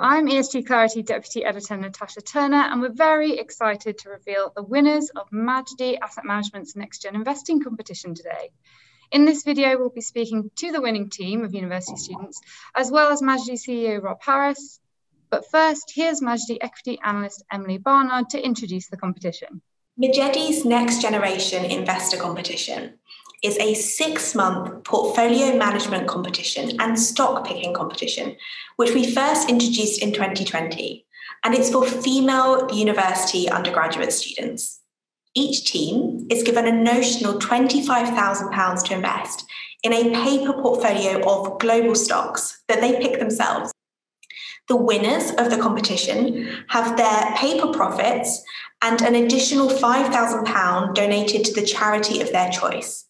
I'm ESG Clarity Deputy Editor Natasha Turner, and we're very excited to reveal the winners of Majedie Asset Management's Next Gen Investing competition today. In this video, we'll be speaking to the winning team of university students, as well as Majedie CEO Rob Harris. But first, here's Majedie Equity Analyst Emily Barnard to introduce the competition. Majedie's Next Generation Investor Competition is a 6-month portfolio management competition and stock picking competition, which we first introduced in 2020, and it's for female university undergraduate students. Each team is given a notional £25,000 to invest in a paper portfolio of global stocks that they pick themselves. The winners of the competition have their paper profits and an additional £5,000 donated to the charity of their choice.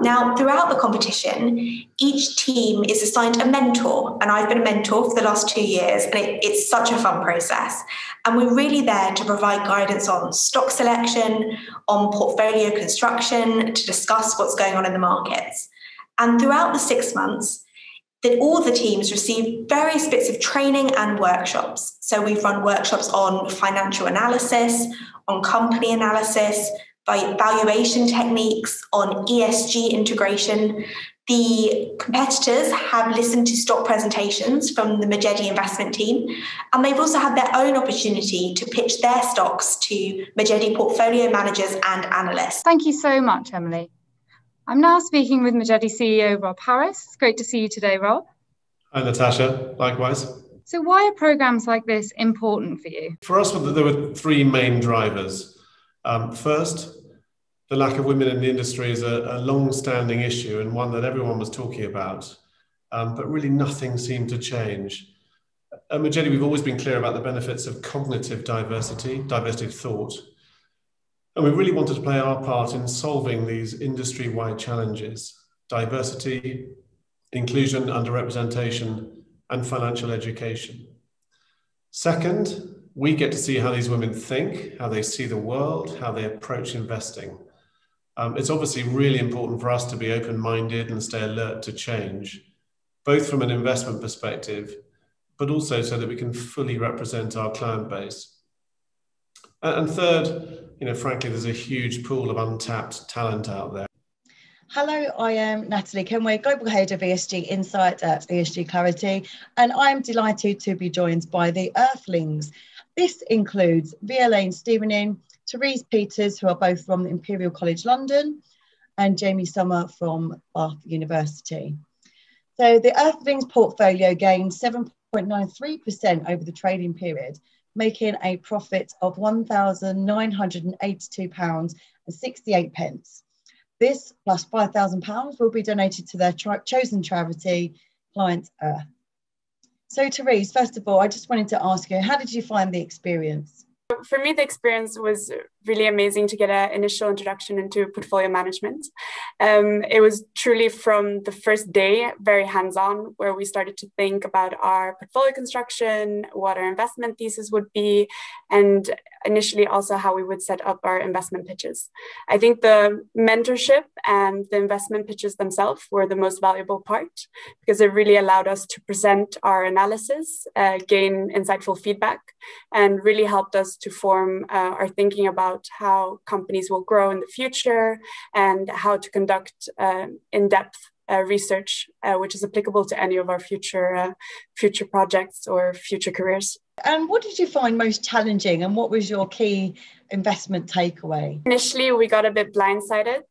Now, throughout the competition, each team is assigned a mentor, and I've been a mentor for the last 2 years, and it's such a fun process. And we're really there to provide guidance on stock selection, on portfolio construction, to discuss what's going on in the markets. And throughout the 6 months, all the teams receive various bits of training and workshops. So we've run workshops on financial analysis, on company analysis, valuation techniques, on ESG integration. The competitors have listened to stock presentations from the Majedie investment team, and they've also had their own opportunity to pitch their stocks to Majedie portfolio managers and analysts. Thank you so much, Emily. I'm now speaking with Majedie CEO Rob Harris. It's great to see you today, Rob. Hi, Natasha. Likewise. So why are programs like this important for you? For us, there were 3 main drivers. First, the lack of women in the industry is a long-standing issue and one that everyone was talking about, but really nothing seemed to change. At Majedie, we've always been clear about the benefits of cognitive diversity of thought, and we really wanted to play our part in solving these industry-wide challenges: diversity, inclusion, underrepresentation, and financial education. Second, we get to see how these women think, how they see the world, how they approach investing. It's obviously really important for us to be open-minded and stay alert to change, both from an investment perspective, but also so that we can fully represent our client base. And third, frankly, there's a huge pool of untapped talent out there. Hello, I am Natalie Kenway, Global Head of ESG Insight at ESG Clarity, and I'm delighted to be joined by the Earthlings. This includes Violaine Stevenin, Therese Peters, who are both from Imperial College London, and Jamie Summer from Bath University. So the Earthlings portfolio gained 7.93% over the trading period, making a profit of £1,982.68. This plus £5,000 will be donated to their chosen charity, Client Earth. So Therese, first of all, I just wanted to ask you, how did you find the experience? For me, the experience was really amazing to get an initial introduction into portfolio management. It was truly from the first day, very hands-on, where we started to think about our portfolio construction, what our investment thesis would be, and initially also how we would set up our investment pitches. I think the mentorship and the investment pitches themselves were the most valuable part, because it really allowed us to present our analysis, gain insightful feedback, and really helped us to form our thinking about how companies will grow in the future and how to conduct in-depth research, which is applicable to any of our future projects or future careers. And what did you find most challenging, and what was your key investment takeaway? Initially, we got a bit blindsided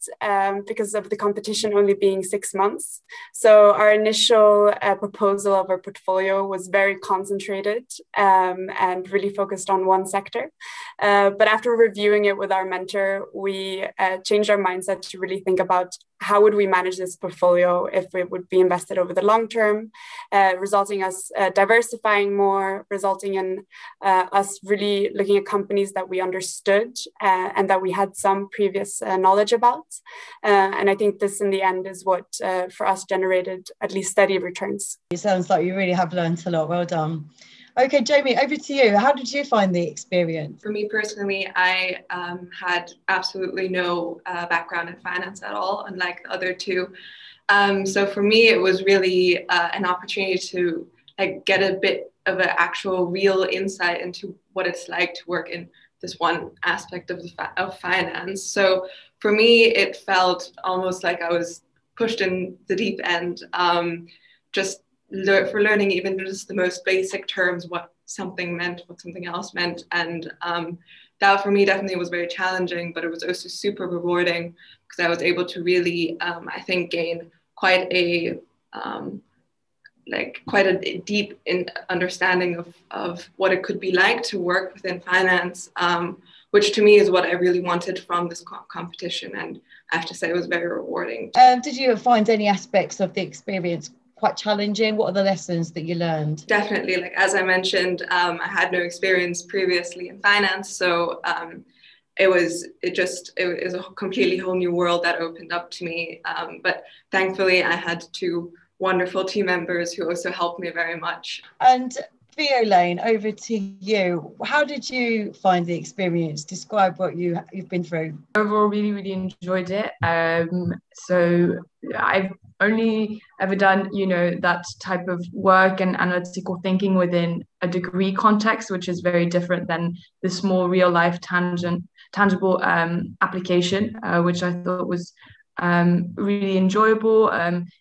because of the competition only being 6 months. So our initial proposal of our portfolio was very concentrated and really focused on one sector. But after reviewing it with our mentor, we changed our mindset to really think about how would we manage this portfolio if it would be invested over the long term, resulting us diversifying more, resulting in us really looking at companies that we understood and that we had some previous knowledge about. And I think this in the end is what for us generated at least steady returns. It sounds like you really have learned a lot. Well done. Okay, Jamie, over to you. How did you find the experience? For me personally, I had absolutely no background in finance at all, unlike the other two. So for me, it was really an opportunity to get a bit of an actual real insight into what it's like to work in this one aspect of finance. So for me, it felt almost like I was pushed in the deep end, just for learning even just the most basic terms, what something meant, what something else meant. And that for me definitely was very challenging, but it was also super rewarding because I was able to really, I think, gain quite a deep understanding of what it could be like to work within finance, which to me is what I really wanted from this competition. And I have to say it was very rewarding. Did you find any aspects of the experience quite challenging? What are the lessons that you learned? Definitely, like as I mentioned, I had no experience previously in finance, so it was a completely whole new world that opened up to me. But thankfully, I had two wonderful team members who also helped me very much. And Violaine, over to you. How did you find the experience? Describe what you've been through. Overall, really enjoyed it. So I've only ever done, that type of work and analytical thinking within a degree context, which is very different than the small real life tangible application, which I thought was really enjoyable.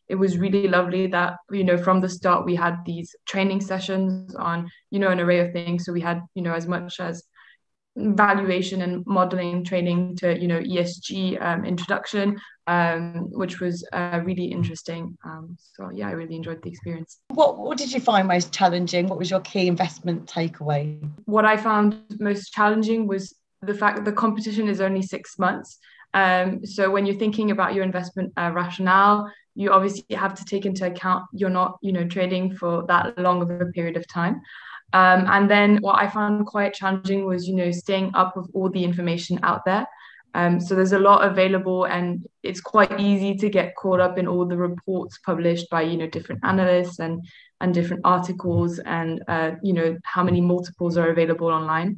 It was really lovely that, from the start we had these training sessions on, an array of things. So we had, as much as valuation and modeling training to, ESG introduction, which was really interesting. So yeah, I really enjoyed the experience. What did you find most challenging? What was your key investment takeaway? What I found most challenging was the fact that the competition is only 6 months. So when you're thinking about your investment rationale, you obviously have to take into account you're not, trading for that long of a period of time. And then what I found quite challenging was, staying up with all the information out there. So there's a lot available, and it's quite easy to get caught up in all the reports published by, different analysts and different articles, and, how many multiples are available online.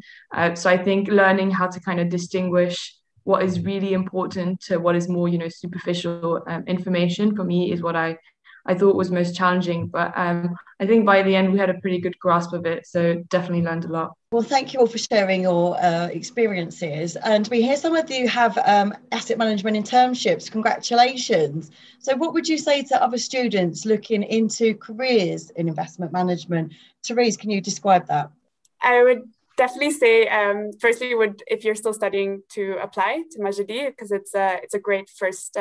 So I think learning how to kind of distinguish what is really important to what is more, superficial information for me is what I thought was most challenging. But I think by the end we had a pretty good grasp of it. So definitely learned a lot. Well, thank you all for sharing your experiences. And we hear some of you have asset management internships. Congratulations. So what would you say to other students looking into careers in investment management? Therese, can you describe that? I would definitely say, firstly, if you're still studying, to apply to Majedie, because it's a great first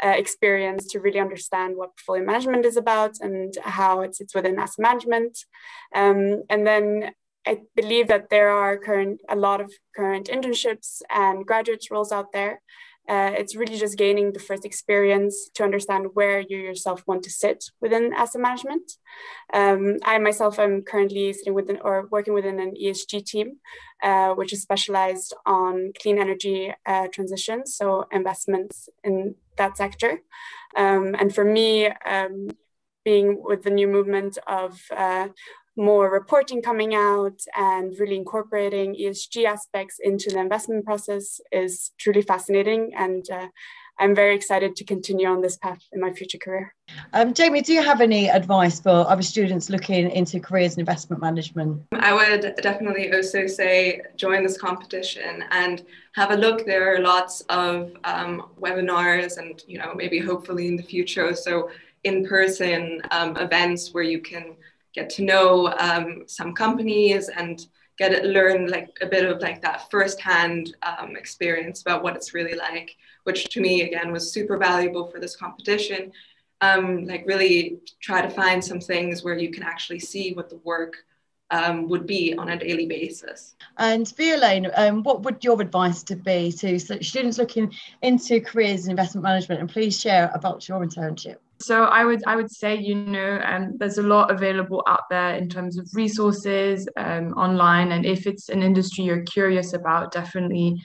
experience to really understand what portfolio management is about and how it sits within asset management. And then I believe that there are a lot of current internships and graduate roles out there. It's really just gaining the first experience to understand where you yourself want to sit within asset management. I myself am currently sitting working within an ESG team, which is specialized on clean energy transitions, so investments in that sector. And for me, being with the new movement of more reporting coming out and really incorporating ESG aspects into the investment process is truly fascinating. And I'm very excited to continue on this path in my future career. Jamie, do you have any advice for other students looking into careers in investment management? I would definitely also say join this competition and have a look. There are lots of webinars and, maybe hopefully in the future, also in-person events where you can get to know some companies and learn like a bit of like that firsthand experience about what it's really like, which to me again was super valuable for this competition. Like really try to find some things where you can actually see what the work would be on a daily basis. And Violaine, what would your advice be to students looking into careers in investment management? And please share about your internship. So I would say, there's a lot available out there in terms of resources online. And if it's an industry you're curious about, definitely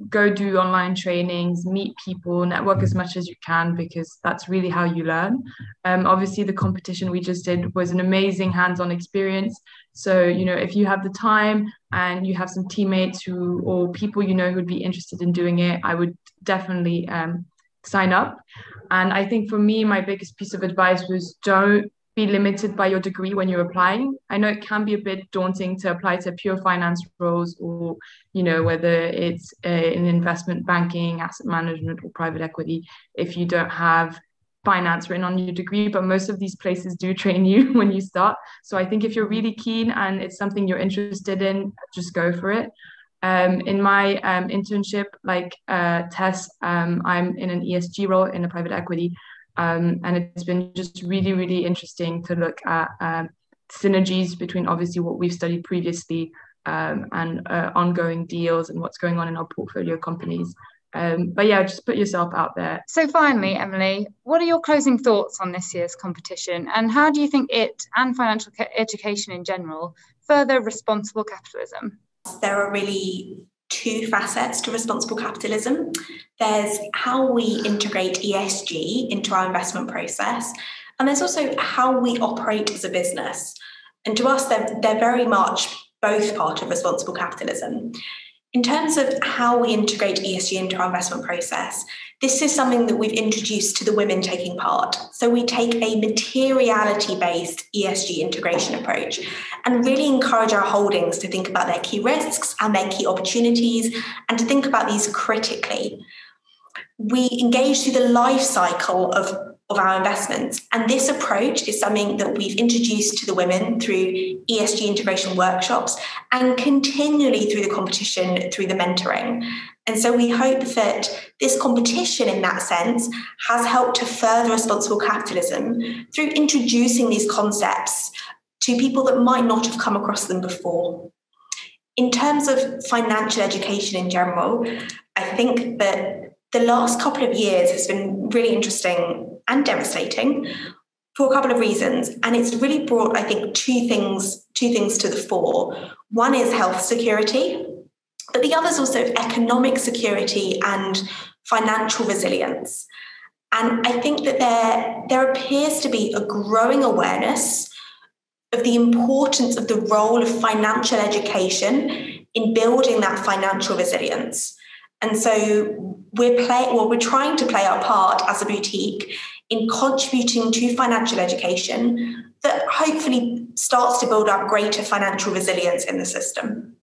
go do online trainings, meet people, network as much as you can, because that's really how you learn. Obviously, the competition we just did was an amazing hands-on experience. So, if you have the time and you have some teammates or people who'd be interested in doing it, I would definitely sign up. And I think for me, my biggest piece of advice was don't be limited by your degree when you're applying. I know it can be a bit daunting to apply to pure finance roles, or, whether it's in investment banking, asset management, or private equity, if you don't have finance written on your degree, but most of these places do train you when you start. So I think if you're really keen and it's something you're interested in, just go for it. In my internship, like Tess, I'm in an ESG role in a private equity. And it's been just really, really interesting to look at synergies between obviously what we've studied previously and ongoing deals and what's going on in our portfolio companies. But yeah, just put yourself out there. So finally, Emily, what are your closing thoughts on this year's competition, and how do you think it and financial education in general further responsible capitalism? There are really two facets to responsible capitalism. There's how we integrate ESG into our investment process, and there's also how we operate as a business. And to us, they're very much both part of responsible capitalism. In terms of how we integrate ESG into our investment process, this is something that we've introduced to the women taking part. So we take a materiality-based ESG integration approach and really encourage our holdings to think about their key risks and their key opportunities, and to think about these critically. We engage through the life cycle of our investments. And this approach is something that we've introduced to the women through ESG integration workshops and continually through the competition, through the mentoring. And so we hope that this competition in that sense has helped to further responsible capitalism through introducing these concepts to people that might not have come across them before. In terms of financial education in general, I think that the last couple of years has been really interesting and devastating for a couple of reasons. And it's really brought, I think, two things to the fore. One is health security, but the other is also economic security and financial resilience. And I think that there appears to be a growing awareness of the importance of the role of financial education in building that financial resilience. And so we're trying to play our part as a boutique in contributing to financial education that hopefully starts to build up greater financial resilience in the system.